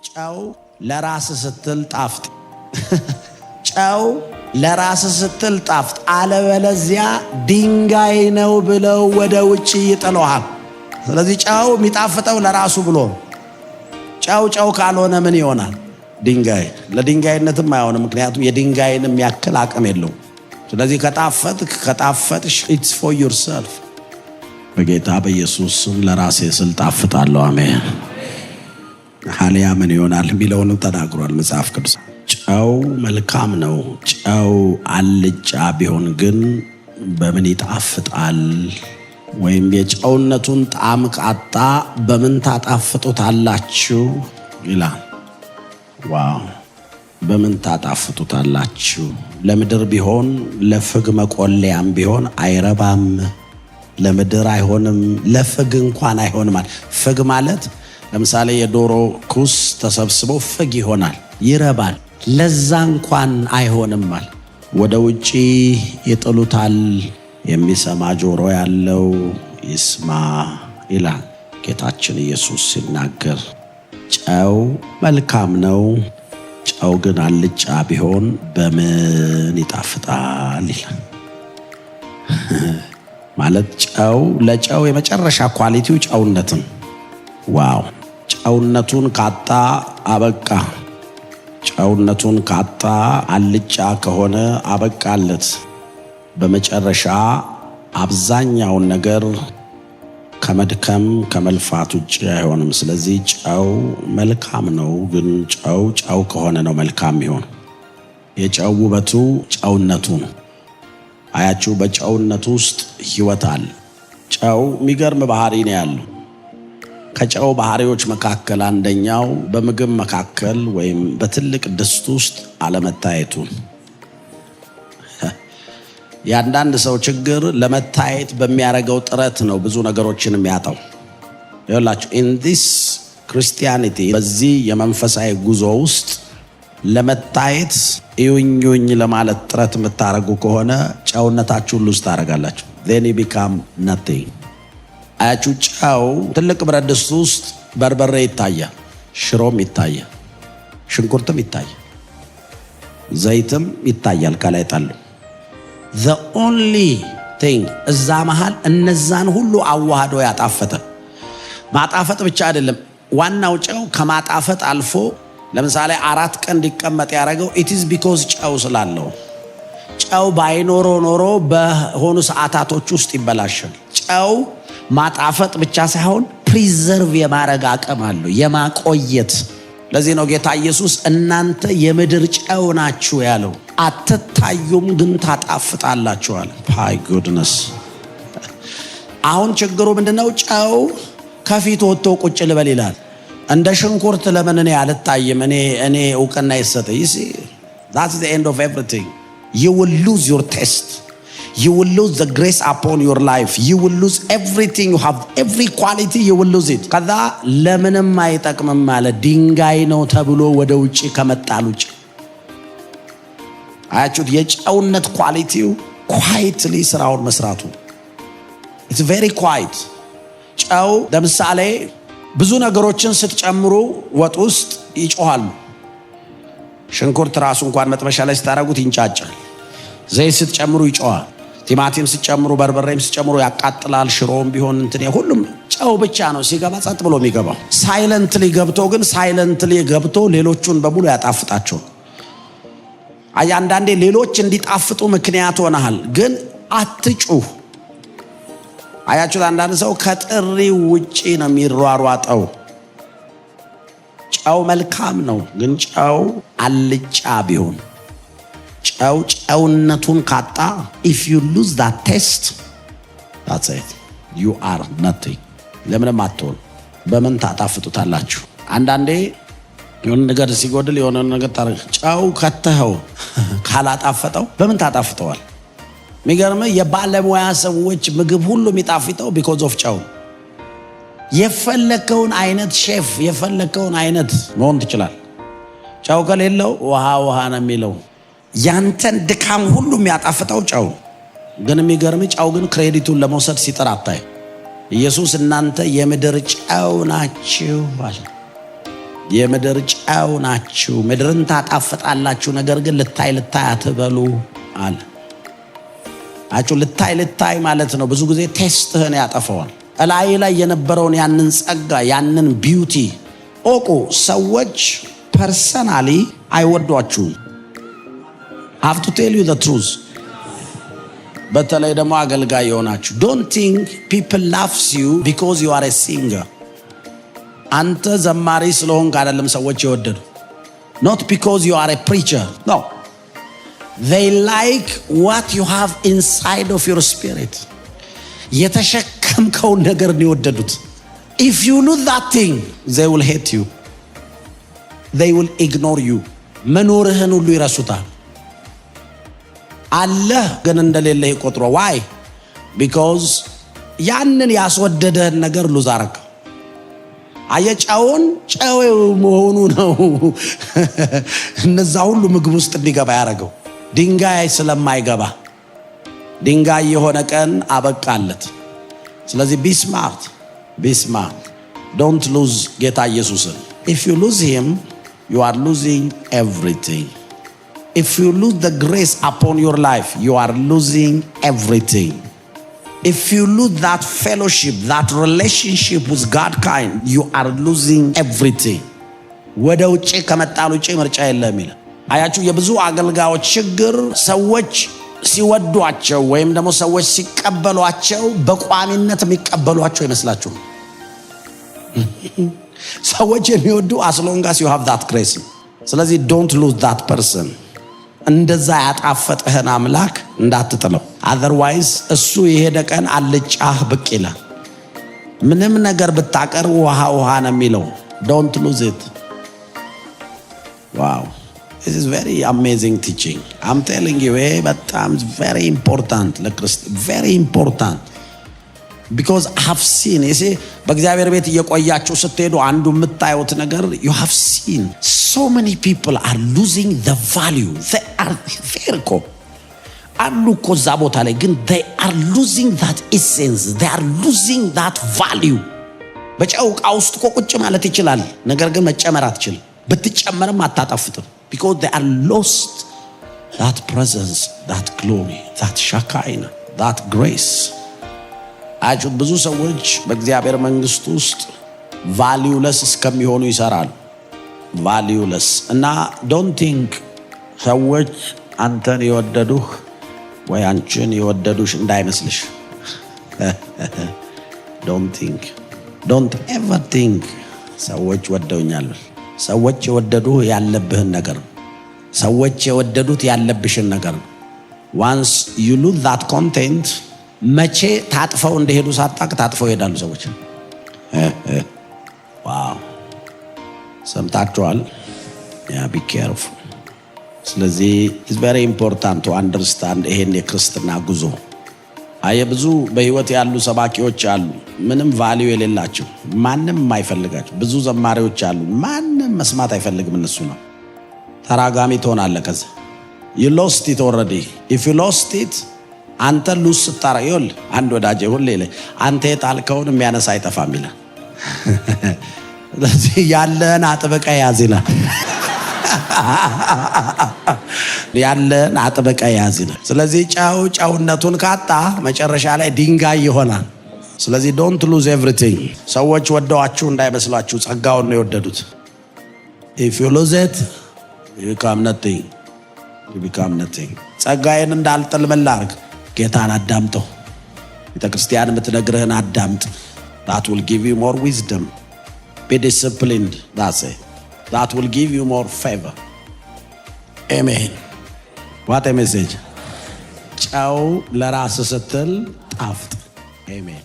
ጨው ለራስ ስትል ጣፍጥ። ጨው ለራስ ስትል ጣፍጥ፣ አለበለዚያ ድንጋይ ነው ብለው ወደ ውጪ ይጥለዋል። ስለዚህ ጨው የሚጣፍጠው ለራሱ ብሎ፣ ጨው ካልሆነ ምን ይሆናል? ድንጋይ። ለድንጋይነትም አይሆንም፣ ምክንያቱም የድንጋይንም ያክል አቅም የለው። ስለዚህ ከጣፈጥሽ it's for yourself። በጌታ በኢየሱስ ስም ለራሴ ስል ጣፍጣለሁ። አሜን። ሐሊያ ምን ይሆናል የሚለውንም ተናግሯል መጽሐፍ ቅዱስ። ጨው መልካም ነው። ጨው አልጫ ቢሆን ግን በምን ይጣፍጣል? ወይም የጨውነቱን ጣዕም ካጣ በምን ታጣፍጡታላችሁ ይላል። ዋው! በምን ታጣፍጡታላችሁ? ለምድር ቢሆን ለፍግ መቆለያም ቢሆን አይረባም። ለምድር አይሆንም፣ ለፍግ እንኳን አይሆንም። ፍግ ማለት ለምሳሌ የዶሮ ኩስ ተሰብስቦ ፍግ ይሆናል፣ ይረባል። ለዛ እንኳን አይሆንም ማለት ወደ ውጪ ይጥሉታል። የሚሰማ ጆሮ ያለው ይስማ ይላል ጌታችን ኢየሱስ ሲናገር። ጨው መልካም ነው፣ ጨው ግን አልጫ ቢሆን በምን ይጣፍጣል ይላል። ማለት ጨው ለጨው የመጨረሻ ኳሊቲው ጨውነትን። ዋው! ጨውነቱን ካጣ አበቃ። ጨውነቱን ካጣ አልጫ ከሆነ አበቃለት። በመጨረሻ አብዛኛውን ነገር ከመድከም ከመልፋት ውጭ አይሆንም። ስለዚህ ጨው መልካም ነው፣ ግን ጨው ከሆነ ነው መልካም ይሆን። የጨው ውበቱ ጨውነቱ ነው። አያችሁ፣ በጨውነቱ ውስጥ ሕይወት አለ። ጨው የሚገርም ባህሪ ነው ያለው። ከጨው ባህሪዎች መካከል አንደኛው በምግብ መካከል ወይም በትልቅ ድስት ውስጥ አለመታየቱ። የአንዳንድ ሰው ችግር ለመታየት በሚያደርገው ጥረት ነው ብዙ ነገሮችን የሚያጣው። ይኸውላችሁ in this Christianity በዚህ የመንፈሳዊ ጉዞ ውስጥ ለመታየት እዩኝ ለማለት ጥረት የምታደርጉ ከሆነ ጨውነታችሁን ሉዝ ታደርጋላችሁ። then you become nothing። አያችሁ፣ ጨው ትልቅ ብረት ድስት ውስጥ በርበሬ ይታያል፣ ሽሮም ይታያል፣ ሽንኩርትም ይታያል፣ ዘይትም ይታያል ከላይ ጣሉ። the only thing እዛ መሃል እነዛን ሁሉ አዋህዶ ያጣፈጠ። ማጣፈጥ ብቻ አይደለም፣ ዋናው ጨው ከማጣፈጥ አልፎ ለምሳሌ 4 ቀን እንዲቀመጥ ያደረገው it is because ጨው ስላለው። ጨው ባይኖሮ ኖሮ በሆኑ ሰዓታቶች ውስጥ ይበላሻል። ጨው ማጣፈጥ ብቻ ሳይሆን ፕሪዘርቭ የማድረግ አቅም አለው፣ የማቆየት። ለዚህ ነው ጌታ ኢየሱስ እናንተ የምድር ጨው ናችሁ ያለው። አትታዩም ግን ታጣፍጣላችሁ አለ። ሃይ ጉድነስ። አሁን ችግሩ ምንድነው? ጨው ከፊት ወጥቶ ቁጭ ልበል ይላል። እንደ ሽንኩርት ለምን እኔ አልታይም? እኔ እውቅና ይሰጠኝ። you see, that's the end of everything. You will lose your taste. You will lose the grace upon your life. You will lose everything you have, every quality you will lose it. ከዛ ለምንም አይጠቅምም ማለት ድንጋይ ነው ተብሎ ወደ ውጪ ከመጣል ውጪ። አያችሁት? የጨውነት ኳሊቲው ኳይትሊ ስራውን መስራቱ። it's very quiet። ጨው ለምሳሌ ብዙ ነገሮችን ስትጨምሩ ወጥ ውስጥ ይጮሃሉ። ሽንኩርት ራሱ እንኳን መጥበሻ ላይ ስታረጉት ይንጫጫል። ዘይት ስትጨምሩ ይጮሃል። ቲማቲም ስትጨምሩ፣ በርበሬም ስትጨምሩ ያቃጥላል። ሽሮም ቢሆን ሁሉም ጨው ብቻ ነው ሲገባ ጸጥ ብሎ የሚገባው። ሳይለንትሊ ገብቶ ግን ሳይለንትሊ ገብቶ ሌሎቹን በሙሉ ያጣፍጣቸው። አንዳንዴ ሌሎች እንዲጣፍጡ ምክንያት ሆነሃል፣ ግን አትጩህ። አያችሁ፣ አንዳንድ ሰው ከጥሪ ውጪ ነው የሚሯሯጠው። ጨው መልካም ነው፣ ግን ጨው አልጫ ቢሆን ጨውነቱን ካጣ if you lose that taste, that's it, you are nothing። ለምንም አትሆን። በምን ታጣፍጡታላችሁ? አንዳንዴ የሆነ ነገር ሲጎድል የሆነ ነገር ታረግ፣ ጨው ከተኸው ካላጣፈጠው በምን ታጣፍጠዋል? የሚገርምህ የባለሙያ ሰዎች ምግብ ሁሉ የሚጣፍጠው because of ጨው። የፈለከውን አይነት ሼፍ የፈለከውን አይነት መሆን ትችላል። ጨው ከሌለው ውሃ ነው የሚለው። ያንተን ድካም ሁሉ የሚያጣፍጠው ጨው። ግን የሚገርምህ ጨው ግን ክሬዲቱን ለመውሰድ ሲጥር አታይ። ኢየሱስ እናንተ የምድር ጨው ናችሁ አለ። የምድር ጨው ናችሁ፣ ምድርን ታጣፍጣላችሁ፣ ነገር ግን ልታይ አትበሉ አለ። ልታይ ማለት ነው ብዙ ጊዜ ቴስትህን ያጠፈዋል። እላይ ላይ የነበረውን ያንን ጸጋ ያንን ቢዩቲ ኦቁ። ሰዎች ፐርሰናሊ አይወዷችሁም። have to tell you the truth። በተለይ ደግሞ አገልጋይ የሆናችሁ don't think people loves you because you are a singer። አንተ ዘማሪ ስለሆንክ አይደለም ሰዎች የወደዱ። not because you are a preacher, no, they like what you have inside of your spirit። የተሸከምከው ነገር ነው የወደዱት። if you lose that thing they will hate you, they will ignore you። መኖርህን ሁሉ ይረሱታል። አለህ ግን እንደሌለ ይቆጥሩ። why? because ያንን ያስወደደህን ነገር ሉዝ አረከው። አየጫውን ጨው መሆኑ ነው እነዛ ሁሉ ምግብ ውስጥ እንዲገባ ያደረገው። ድንጋይ ስለማይገባ ድንጋይ የሆነ ቀን አበቃለት። ስለዚህ be smart don't lose ጌታ ኢየሱስን። if you lose him you are losing everything. if you lose the grace upon your life you are losing everything. if you lose that fellowship, that relationship with God kind, you are losing everything. ወደ ውጪ ከመጣሉ ውጪ ምርጫ የለም ይላል። አያችሁ የብዙ አገልጋዮች ችግር ሰዎች ሲወዷቸው ወይም ደግሞ ሰዎች ሲቀበሏቸው በቋሚነት የሚቀበሏቸው ይመስላችሁ። ሰዎች የሚወዱ as long as you have that grace። ስለዚህ don't lose that person። እንደዛ ያጣፈጠህን አምላክ እንዳትጥለው። otherwise እሱ የሄደ ቀን አልጫህ ብቅ ይላል። ምንም ነገር ብታቀር ውሃ ነው የሚለው። don't lose it። wow, this is very amazing teaching. I'm telling you በጣም very important ለክርስቲያን very important because I have seen በእግዚአብሔር ቤት እየቆያችሁ ስትሄዱ አንዱ የምታዩት ነገር you have seen so many people are losing the value. they are very cool አሉ እኮ እዛ ቦታ ላይ ግን they are losing that essence, they are losing that value። በጨው ዕቃ ውስጥ እኮ ቁጭ ማለት ይችላል፣ ነገር ግን መጨመር አትችልም። ብትጨመርም አታጣፍጥም because they are lost that presence, that glory, that shekinah, that grace። አጁ ብዙ ሰዎች በእግዚአብሔር መንግስት ውስጥ valueless እስከሚሆኑ ይሰራሉ። valueless እና don't think ሰዎች አንተን የወደዱህ ወይ አንቺን የወደዱሽ እንዳይመስልሽ። don't ever think ሰዎች ወደውኛል። ሰዎች የወደዱህ ያለብህን ነገር ነው። ሰዎች የወደዱት ያለብሽን ነገር ነው። once you lose that content መቼ ታጥፈው እንደሄዱ ሳጣቅ ታጥፈው ይሄዳሉ ሰዎች። ዋው ሰምታችኋል? be careful። ስለዚህ it's very important to understand ይሄን የክርስትና ጉዞ። ብዙ በህይወት ያሉ ሰባኪዎች አሉ ምንም ቫልዩ የሌላቸው፣ ማንም የማይፈልጋቸው። ብዙ ዘማሪዎች አሉ ማንም መስማት አይፈልግም እነሱ ነው። ተራጋሚ ትሆናለህ ከዛ you lost it already. if you lost it አንተ ሉስ ስታረየል አንድ ወዳጄ ሁሌ ላይ አንተ የጣልከውን የሚያነሳ አይጠፋም ይላል። ስለዚህ ያለን አጥብቀ ያዝ ይላል። ያለን አጥብቀ ያዝ ይላል። ስለዚህ ጨውነቱን ካጣ መጨረሻ ላይ ድንጋይ ይሆናል። ስለዚህ don't lose everything። ሰዎች ወደዋችሁ እንዳይመስላችሁ ጸጋውን ነው የወደዱት። if you lose it you become nothing። ጸጋዬን እንዳልጥል ምን ላድርግ? ጌታን አዳምጠው። ቤተክርስቲያን የምትነግርህን አዳምጥ። that will give you more wisdom. be disciplined. that's it. that will give you more favor. amen. what a message. ጨው ለራስ ስትል ጣፍጥ። amen.